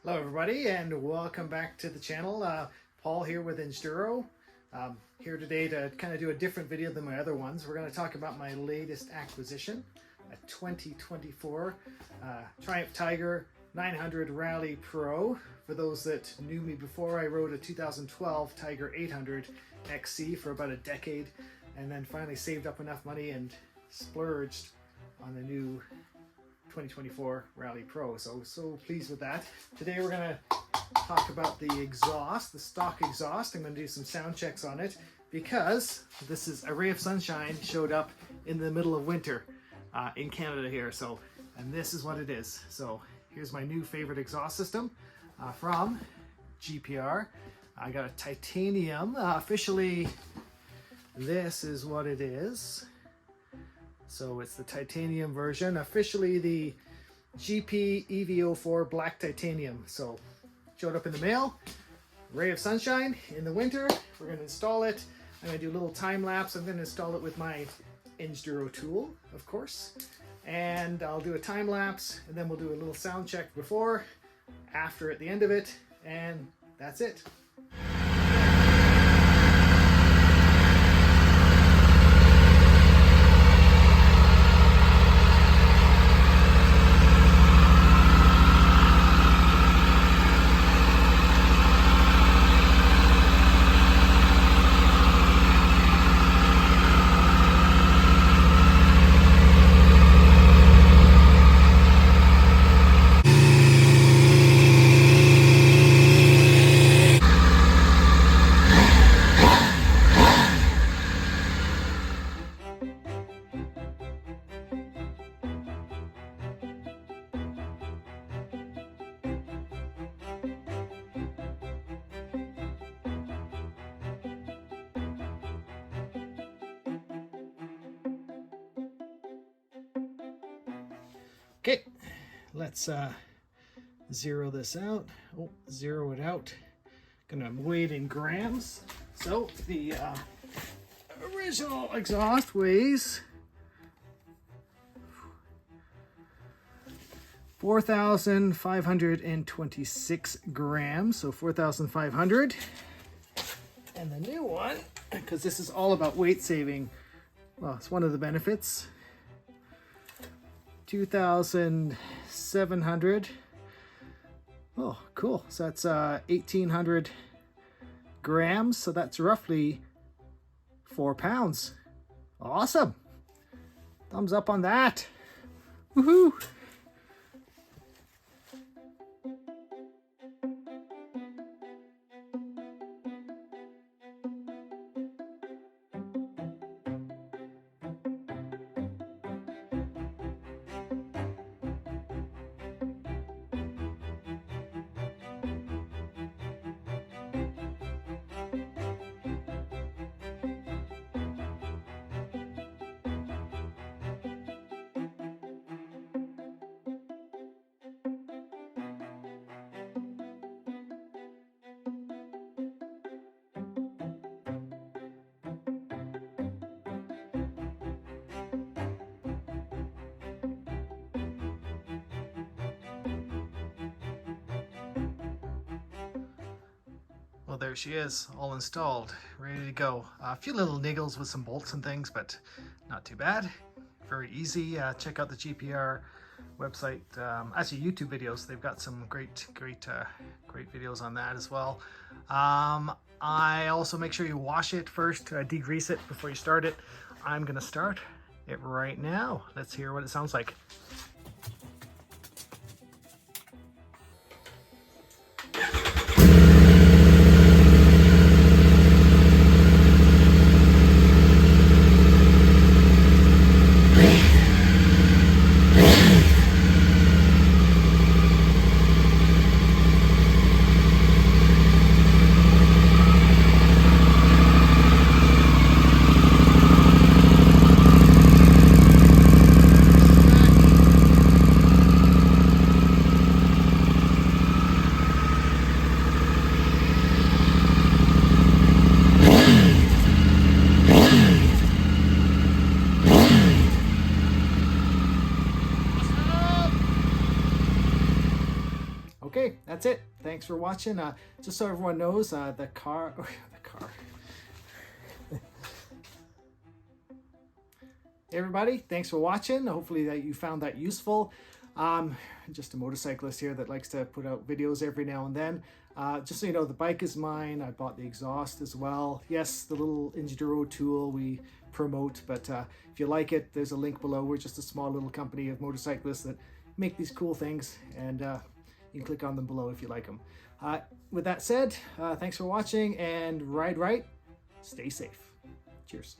Hello everybody and welcome back to the channel. Paul here with EngDuro. Here today to kind of do a different video than my other ones. We're going to talk about my latest acquisition, a 2024 Triumph Tiger 900 Rally Pro. For those that knew me before, I rode a 2012 Tiger 800 XC for about a decade and then finally saved up enough money and splurged on the new 2024 Rally Pro. So pleased with that. Today we're going to talk about the exhaust, the stock exhaust. I'm going to do some sound checks on it because this is a ray of sunshine showed up in the middle of winter in Canada here. And this is what it is. So here's my new favorite exhaust system from GPR. I got a titanium. Officially, this is what it is. So it's the titanium version, officially the GP EV04 Black Titanium. So showed up in the mail, ray of sunshine in the winter. We're going to install it. I'm going to do a little time lapse. I'm going to install it with my EngDuro tool, of course. And I'll do a time lapse and then we'll do a little sound check before, after at the end of it. And that's it. Okay, let's zero this out. Oh, zero it out. Gonna weigh it in grams. So the original exhaust weighs 4,526 grams. So 4,500. And the new one, because this is all about weight saving. Well, it's one of the benefits. 2,700. Oh, cool. So that's 1,800 grams. So that's roughly 4 pounds. Awesome. Thumbs up on that. Woohoo. Well, there she is, all installed, ready to go. A few little niggles with some bolts and things, but not too bad. Very easy. Check out the GPR website. Actually, YouTube videos. They've got some great videos on that as well. I also make sure you wash it first, degrease it before you start it. I'm gonna start it right now. Let's hear what it sounds like. Okay, that's it. Thanks for watching. Just so everyone knows, the car. Hey everybody, thanks for watching. Hopefully that you found that useful. Just a motorcyclist here that likes to put out videos every now and then. Just so you know, the bike is mine. I bought the exhaust as well. Yes, the little EngDuro tool we promote, but if you like it, there's a link below. We're just a small little company of motorcyclists that make these cool things, and you can click on them below if you like them. With that said, thanks for watching, and ride right, stay safe. Cheers.